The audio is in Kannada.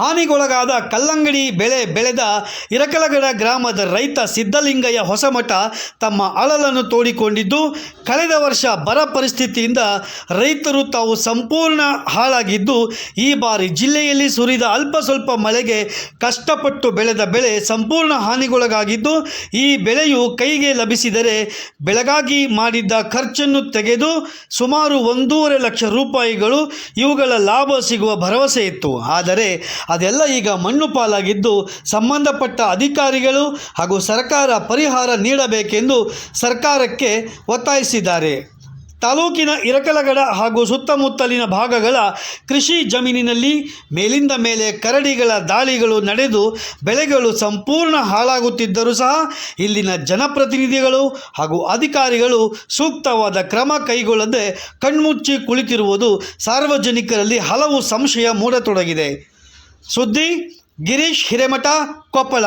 ಹಾನಿಗೊಳಗಾದ ಕಲ್ಲಂಗಡಿ ಬೆಳೆ ಬೆಳೆದ ಇರಕಲಗಡ ಗ್ರಾಮದ ರೈತ ಸಿದ್ದಲಿಂಗಯ್ಯ ಹೊಸಮಠ ತಮ್ಮ ಅಳಲನ್ನು ತೋಡಿಕೊಂಡಿದ್ದು, ಕಳೆದ ವರ್ಷ ಬರ ಪರಿಸ್ಥಿತಿಯಿಂದ ರೈತರು ತಾವು ಸಂಪೂರ್ಣ ಹಾಳಾಗಿದ್ದು, ಈ ಬಾರಿ ಜಿಲ್ಲೆಯಲ್ಲಿ ಸುರಿದ ಅಲ್ಪ ಸ್ವಲ್ಪ ಮಳೆಗೆ ಕಷ್ಟಪಟ್ಟು ಬೆಳೆದ ಬೆಳೆ ಸಂಪೂರ್ಣ ಹಾನಿಗೊಳಗಾಗಿದ್ದು, ಈ ಬೆಳೆಯು ಕೈಗೆ ಲಭಿಸಿದರೆ ಬೆಳೆಗಾಗಿ ಮಾಡಿದ್ದ ಖರ್ಚನ್ನು ತೆಗೆದು ಸುಮಾರು 1.5 ಲಕ್ಷ ರೂಪಾಯಿಗಳು ಇವುಗಳ ಲಾಭ ಸಿಗುವ ಭರವಸೆ ಇತ್ತು. ಆದರೆ ಅದೆಲ್ಲ ಈಗ ಮಣ್ಣು ಪಾಲಾಗಿದ್ದು, ಸಂಬಂಧಪಟ್ಟ ಅಧಿಕಾರಿಗಳು ಹಾಗೂ ಸರ್ಕಾರ ಪರಿಹಾರ ನೀಡಬೇಕೆಂದು ಸರ್ಕಾರಕ್ಕೆ ಒತ್ತಾಯಿಸಿದ್ದಾರೆ. ತಾಲೂಕಿನ ಇರಕಲಗಡ ಹಾಗೂ ಸುತ್ತಮುತ್ತಲಿನ ಭಾಗಗಳ ಕೃಷಿ ಜಮೀನಿನಲ್ಲಿ ಮೇಲಿಂದ ಮೇಲೆ ಕರಡಿಗಳ ದಾಳಿಗಳು ನಡೆದು ಬೆಳೆಗಳು ಸಂಪೂರ್ಣ ಹಾಳಾಗುತ್ತಿದ್ದರೂ ಸಹ ಇಲ್ಲಿನ ಜನಪ್ರತಿನಿಧಿಗಳು ಹಾಗೂ ಅಧಿಕಾರಿಗಳು ಸೂಕ್ತವಾದ ಕ್ರಮ ಕೈಗೊಳ್ಳದೆ ಕಣ್ಮುಚ್ಚಿ ಕುಳಿತಿರುವುದು ಸಾರ್ವಜನಿಕರಲ್ಲಿ ಹಲವು ಸಂಶಯ ಮೂಡತೊಡಗಿದೆ. ಸುದ್ದಿ ಗಿರೀಶ್ ಹಿರೇಮಠ, ಕೊಪ್ಪಳ.